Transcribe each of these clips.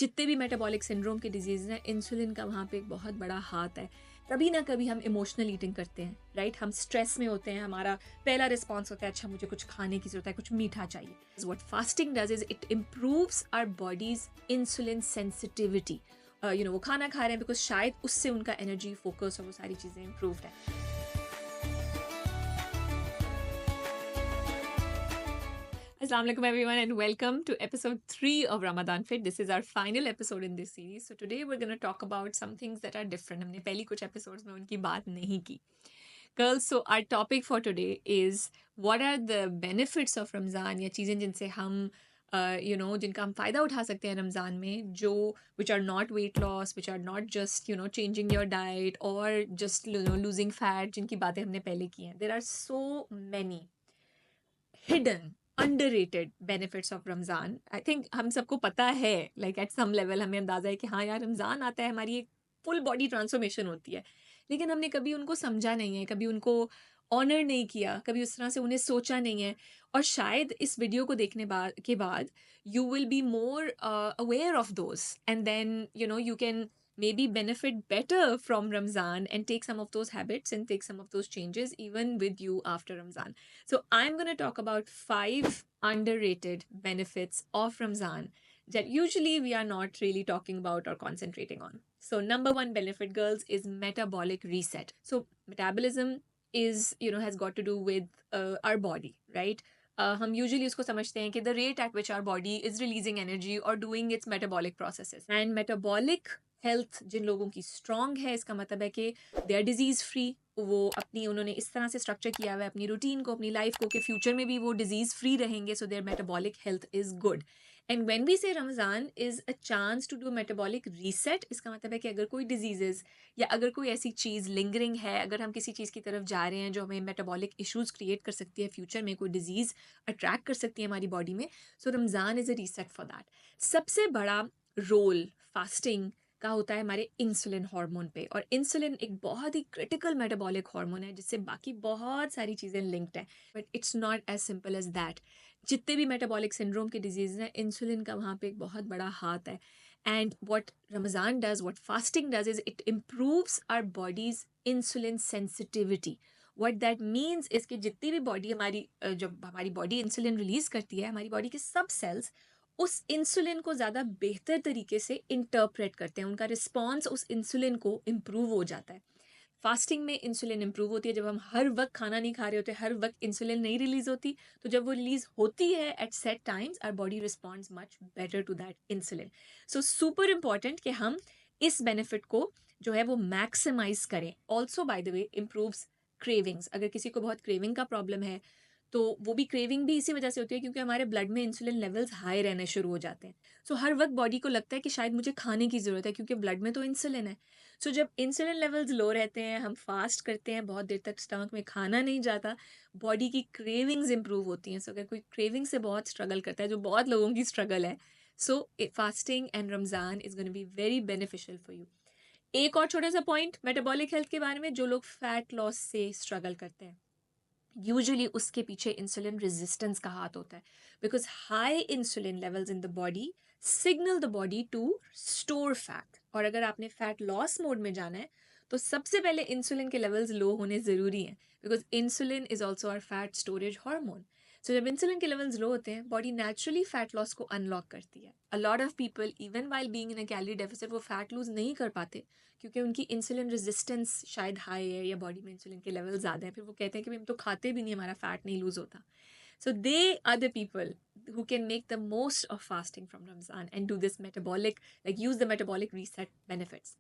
जितने भी metabolic syndrome के डिजीज़ हैं, इंसुलिन का वहाँ पे एक बहुत बड़ा हाथ है। कभी ना कभी हम इमोशनल ईटिंग करते हैं, राइट? हम स्ट्रेस में होते हैं, हमारा पहला रिस्पॉन्स होता है अच्छा मुझे कुछ खाने की ज़रूरत है, कुछ मीठा चाहिए। What fasting does is it improves our bodies insulin sensitivity. वो खाना खा रहे हैं बिकॉज शायद उससे उनका एनर्जी, फोकस और वो सारी चीज़ें इम्प्रूव्ड हैं। Assalamu alaikum everyone and welcome to episode 3 of Ramadan Fit. This is our final episode in this series. So today we're going to talk about some things that are different. हमने पहली कुछ episodes में उनकी बात नहीं की. Girls, so our topic for today is what are the benefits of Ramzan या चीज़ें जिनसे हम जिनका हम फ़ायदा उठा सकते हैं रमज़ान में जो which are not weight loss, which are not just changing your diet or just losing fat जिनकी बातें हमने पहले की हैं. There are so many hidden underrated benefits of Ramzan. I think हम सबको पता है लाइक एट सम लेवल हमें अंदाज़ा है कि हाँ यार रमज़ान आता है हमारी एक फुल बॉडी ट्रांसफॉर्मेशन होती है, लेकिन हमने कभी उनको समझा नहीं है, कभी उनको ऑनर नहीं किया, कभी उस तरह से उन्हें सोचा नहीं है। और शायद इस वीडियो को देखने के बाद you will be more aware of those and then you can maybe benefit better from Ramzan and take some of those habits and take some of those changes even with you after Ramzan. So I'm going to talk about 5 underrated benefits of Ramzan that usually we are not really talking about or concentrating on. So number one benefit, girls, is metabolic reset. So metabolism is, has got to do with our body, right? हम usually उसको समझते हैं कि the rate at which our body is releasing energy और doing its metabolic processes. And metabolic health जिन लोगों की strong है, इसका मतलब है कि दे आर डिजीज़ फ्री। वो उन्होंने इस तरह से स्ट्रक्चर किया हुआ है अपनी रूटीन को, अपनी लाइफ को, कि फ्यूचर में भी वो डिजीज़ फ्री रहेंगे, so their metabolic health is good. And when we say Ramzan is a chance to do metabolic reset, इसका मतलब है कि अगर कोई डिजीज़ेज़ या अगर कोई ऐसी चीज़ लिंगरिंग है, अगर हम किसी चीज़ की तरफ जा रहे हैं जो हमें मेटाबॉलिक इश्यूज़ क्रिएट कर सकती है, फ्यूचर में कोई डिजीज़ अट्रैक्ट कर सकती है हमारी बॉडी में, so Ramzan is a reset for that. सबसे बड़ा रोल फास्टिंग का होता है हमारे इंसुलिन हार्मोन पे, और इंसुलिन एक बहुत ही क्रिटिकल मेटाबॉलिक हार्मोन है जिससे बाकी बहुत सारी चीज़ें लिंक्ड हैं, but it's not as simple as that. जितने भी मेटाबॉलिक सिंड्रोम के डिजीज़ हैं, इंसुलिन का वहाँ पे एक बहुत बड़ा हाथ है। And what Ramzan does, what fasting does is it improves our bodies insulin sensitivity. What that means is कि जितनी भी बॉडी हमारी जब हमारी बॉडी इंसुलिन रिलीज़ करती है, हमारी बॉडी के सब सेल्स उस इंसुलिन को ज़्यादा बेहतर तरीके से इंटरप्रेट करते हैं, उनका रिस्पॉन्स उस इंसुलिन को इम्प्रूव हो जाता है। फास्टिंग में इंसुलिन इम्प्रूव होती है। जब हम हर वक्त खाना नहीं खा रहे होते, हर वक्त इंसुलिन नहीं रिलीज होती, तो जब वो रिलीज होती है at set times, our body responds much better to that insulin. So super important कि हम इस बेनिफिट को जो है वो मैक्सिमाइज करें। Also by the way improves cravings. अगर किसी को बहुत क्रेविंग का प्रॉब्लम है तो वो भी क्रेविंग भी इसी वजह से होती है क्योंकि हमारे ब्लड में इंसुलिन लेवल्स हाई रहने शुरू हो जाते हैं। सो हर वक्त बॉडी को लगता है कि शायद मुझे खाने की ज़रूरत है क्योंकि ब्लड में तो इंसुलिन है। सो जब इंसुलिन लेवल्स लो रहते हैं, हम फास्ट करते हैं, बहुत देर तक स्टमक में खाना नहीं जाता, बॉडी की क्रेविंग्स इंप्रूव होती हैं। सो अगर कोई क्रेविंग से बहुत स्ट्रगल करता है, जो बहुत लोगों की स्ट्रगल है, so fasting and Ramzan is going to be very beneficial for you. एक और छोटा सा पॉइंट मेटाबॉलिक हेल्थ के बारे में, जो लोग फैट लॉस से स्ट्रगल करते हैं, यूजुअली उसके पीछे इंसुलिन रेजिस्टेंस का हाथ होता है, because high insulin levels in the body signal the body to store fat. और अगर आपने फैट लॉस मोड में जाना है तो सबसे पहले इंसुलिन के लेवल्स लो होने ज़रूरी हैं, because insulin is also our fat storage hormone. So जब इंसुलिन के लेवल्स लो होते हैं, बॉडी नेचुरली फैट लॉस को अनलॉक करती है। A lot of people even while being in a calorie deficit वो फैट लूज नहीं कर पाते क्योंकि उनकी इंसुलिन रेजिस्टेंस शायद हाई है या बॉडी में इंसुलिन के लेवल ज़्यादा है। फिर वो कहते हैं कि हम तो खाते भी नहीं, हमारा फैट नहीं लूज होता। So they are the people who can make the most of fasting from Ramzan and do this metabolic, like use the metabolic reset benefits.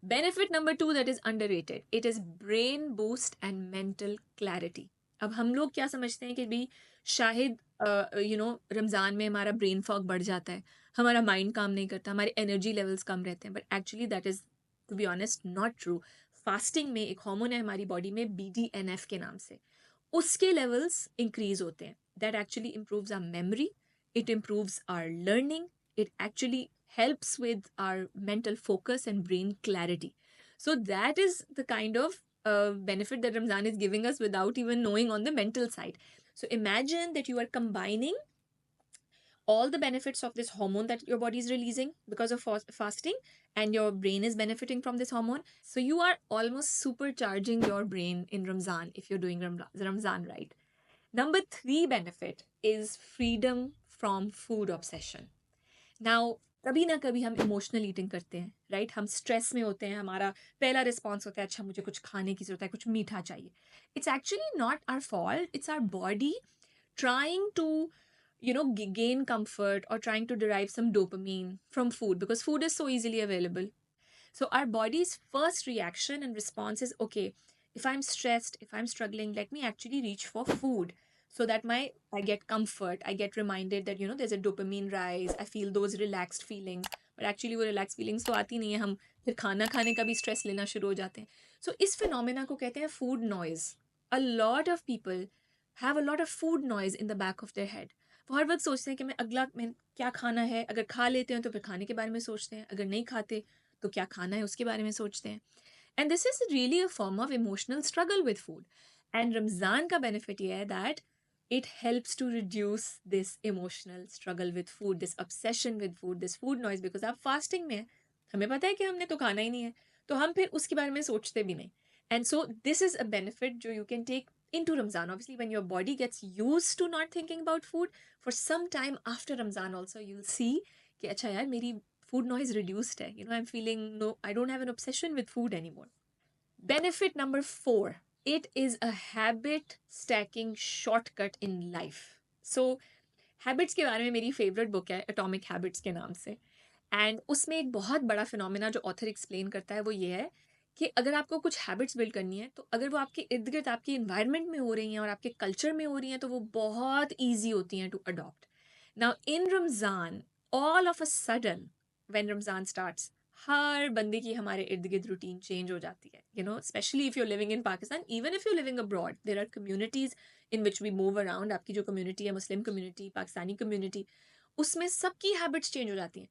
Benefit number 2 that is underrated, it is brain boost and mental clarity. अब हम लोग क्या समझते हैं कि भाई शायद रमज़ान में हमारा ब्रेन फॉग बढ़ जाता है, हमारा माइंड काम नहीं करता, हमारे एनर्जी लेवल्स कम रहते हैं, but actually that is to be honest not true. Fasting में एक हार्मोन है हमारी बॉडी में BDNF के नाम से, उसके लेवल्स इंक्रीज होते हैं। That actually improves our memory, it improves our learning, it actually helps with our mental focus and brain clarity. So that is the kind of benefit that Ramzan is giving us without even knowing on the mental side. So imagine that you are combining all the benefits of this hormone that your body is releasing because of fasting, and your brain is benefiting from this hormone. So you are almost supercharging your brain in Ramzan if you're doing Ramzan right. Number three benefit is freedom from food obsession. Now कभी ना कभी हम emotional eating करते हैं, right? हम stress में होते हैं, हमारा पहला रिस्पॉन्स होता है अच्छा मुझे कुछ खाने की ज़रूरत है, कुछ मीठा चाहिए. It's actually not our fault, it's our body trying to gain comfort or trying to derive some dopamine from food, because food is so easily available. So our body's first reaction and response is, okay, if I'm stressed, if I'm struggling, let me actually reach for food, so that I get comfort, I get reminded that there's a dopamine rise, I feel those relaxed feelings. But actually वो relaxed feelings तो आती नहीं है, हम फिर खाना खाने का भी stress लेना शुरू हो जाते हैं. So इस phenomena को कहते हैं food noise. A lot of people have a lot of food noise in the back of their head. वो हर वक्त सोचते हैं कि मैं क्या खाना है, अगर खा लेते हैं तो फिर खाने के बारे में सोचते हैं, अगर नहीं खाते तो क्या खाना है उसके बारे में सोचते हैं. And this is really a form of emotional struggle with food. And Ramzan का benefit ये है that it helps to reduce this emotional struggle with food, this obsession with food, this food noise, because आप fasting में हैं, हमें पता है कि हमने तो खाना ही नहीं है, तो हम फिर उसके बारे में सोचते भी नहीं. And so this is a benefit जो you can take into Ramzan. Obviously, when your body gets used to not thinking about food, for some time after Ramzan also, you'll see कि अच्छा यार मेरी food noise reduced hai. I'm feeling, no, I don't have an obsession with food anymore. Benefit number 4, it is a habit stacking shortcut in life. So habits के बारे में मेरी favorite book है Atomic Habits के नाम से. And उसमें एक बहुत बड़ा फिनोमेना जो ऑथर एक्सप्लेन करता है वो ये है कि अगर आपको कुछ हैबिट्स बिल्ड करनी है, तो अगर वो आपके इर्द गिर्द आपकी इन्वायरमेंट में हो रही हैं और आपके कल्चर में हो रही हैं, तो वो बहुत ईजी होती हैं to adopt. Now in Ramzan, all of a sudden when Ramzan starts, हर बंदे की हमारे इर्द गिर्द रूटीन चेंज हो जाती है. Specially if you living in Pakistan, even if you living abroad, there are communities in which we move around. आपकी जो कम्युनिटी है, मुस्लिम कम्युनिटी, पाकिस्तानी कम्युनिटी, उसमें सबकी हैबिट्स चेंज हो जाती हैं.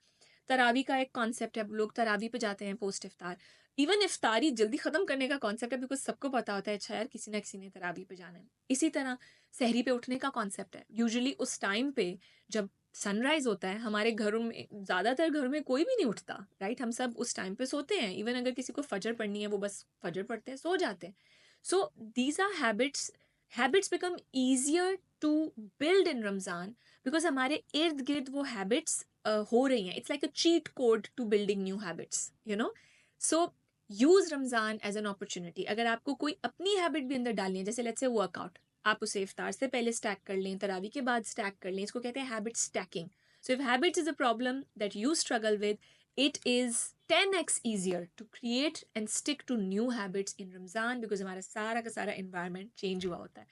तरावी का एक कॉन्सेप्ट है, लोग तरावी पे जाते हैं पोस्ट इफ्तार. इवन इफ्तारी जल्दी ख़त्म करने का कॉन्सेप्ट है, बिकॉज सबको पता होता है अच्छा यार किसी ना किसी ने तरावी पे जाना है. इसी तरह सहरी पे उठने का कॉन्सेप्ट है. यूजुअली उस टाइम पे जब सनराइज होता है, हमारे घरों में, ज़्यादातर घरों में कोई भी नहीं उठता, राइट? हम सब उस टाइम पे सोते हैं. इवन अगर किसी को फजर पढ़नी है, वो बस फजर पढ़ते हैं, सो जाते हैं. So these are habits become easier to build in Ramzan, because हमारे इर्द गिर्द वो हैबिट्स हो रही हैं. It's like a cheat code to building new habits. So use Ramzan as an opportunity. अगर आपको कोई अपनी हैबिट भी अंदर डालनी है, जैसे लेट्स से वर्कआउट, आप उसे इफ्तार से पहले स्टैक कर लें, तरावी के बाद स्टैक कर लें, इसको कहते हैं habit stacking. So if habits is a problem that you struggle with, it is 10x easier to create and stick to new habits in Ramzan, because हमारा सारा का सारा environment change हुआ होता है.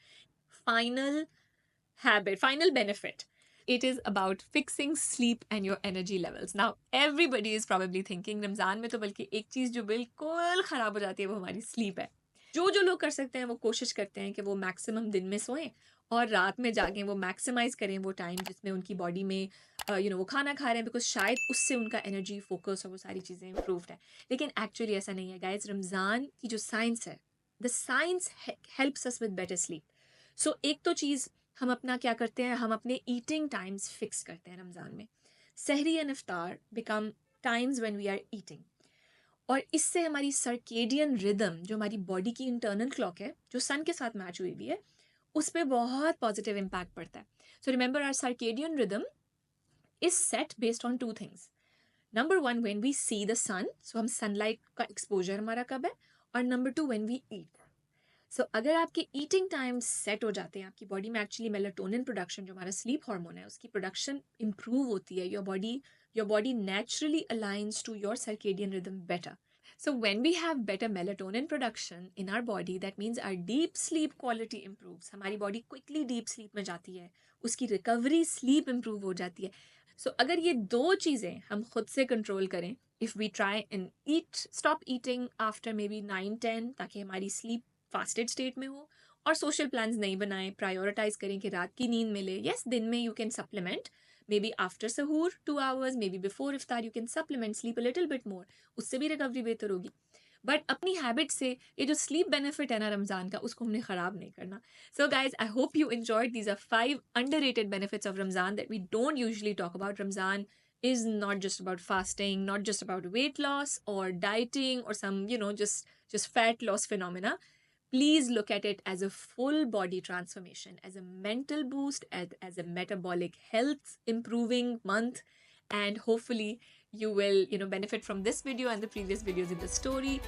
Final benefit, it is about fixing sleep and your energy levels. Now everybody is probably thinking Ramzan में तो बल्कि एक चीज़ जो बिल्कुल ख़राब हो जाती है वो हमारी स्लीप है. जो लोग कर सकते हैं वो कोशिश करते हैं कि वो मैक्सिमम दिन में सोएं और रात में जागें, वो मैक्सिमाइज़ करें वो टाइम जिसमें उनकी बॉडी में वो खाना खा रहे हैं, बिकॉज शायद उससे उनका एनर्जी, फोकस और वो सारी चीज़ें इम्प्रूव्ड है. लेकिन एक्चुअली ऐसा नहीं है गाइज. रमज़ान की जो साइंस है, the science helps us with better sleep. So एक तो चीज़ हम अपना क्या करते हैं, हम अपने ईटिंग टाइम्स फिक्स करते हैं रमज़ान में. Sehri and iftar become times when we are eating, और इससे हमारी सर्केडियन रिदम, जो हमारी बॉडी की इंटरनल क्लॉक है, जो सन के साथ मैच हुई हुई है, उस पर बहुत पॉजिटिव इम्पैक्ट पड़ता है. So remember, our circadian rhythm is set based on 2 things. Number 1, when we see the sun, so हम सनलाइट का एक्सपोजर हमारा कब है, और number 2, when we eat. So अगर आपके ईटिंग टाइम सेट हो जाते हैं, आपकी बॉडी में एक्चुअली मेलाटोनिन प्रोडक्शन, जो हमारा स्लीप हार्मोन है, उसकी प्रोडक्शन इंप्रूव होती है. Your body naturally aligns to your circadian rhythm better. So when we have better melatonin production in our body, that means our deep sleep quality improves. हमारी body quickly deep sleep में जाती है, उसकी recovery sleep improve हो जाती है. सो अगर ये 2 चीज़ें हम खुद से कंट्रोल करें, if we try and stop eating after maybe 9-10, ताकि हमारी स्लीप फास्टेड स्टेट में हो, और सोशल प्लान्स नहीं बनाएं, प्रायोरिटाइज करें कि रात की नींद मिले. यस, दिन में you can supplement, maybe after suhoor 2 hours, maybe before iftar you can supplement, sleep a little bit more, उससे भी रिकवरी बेहतर होगी. बट अपनी हैबिट से ये जो स्लीप बेनिफिट है ना रमज़ान का, उसको हमने ख़राब नहीं करना. So guys, I hope you enjoyed. These are 5 underrated benefits of Ramzan that we don't usually talk about. Ramzan is not just about fasting, not just about weight loss or dieting or some, just fat loss phenomena. Please look at it as a full body transformation, as a mental boost, as a metabolic health improving month. And hopefully you will, benefit from this video and the previous videos in the story.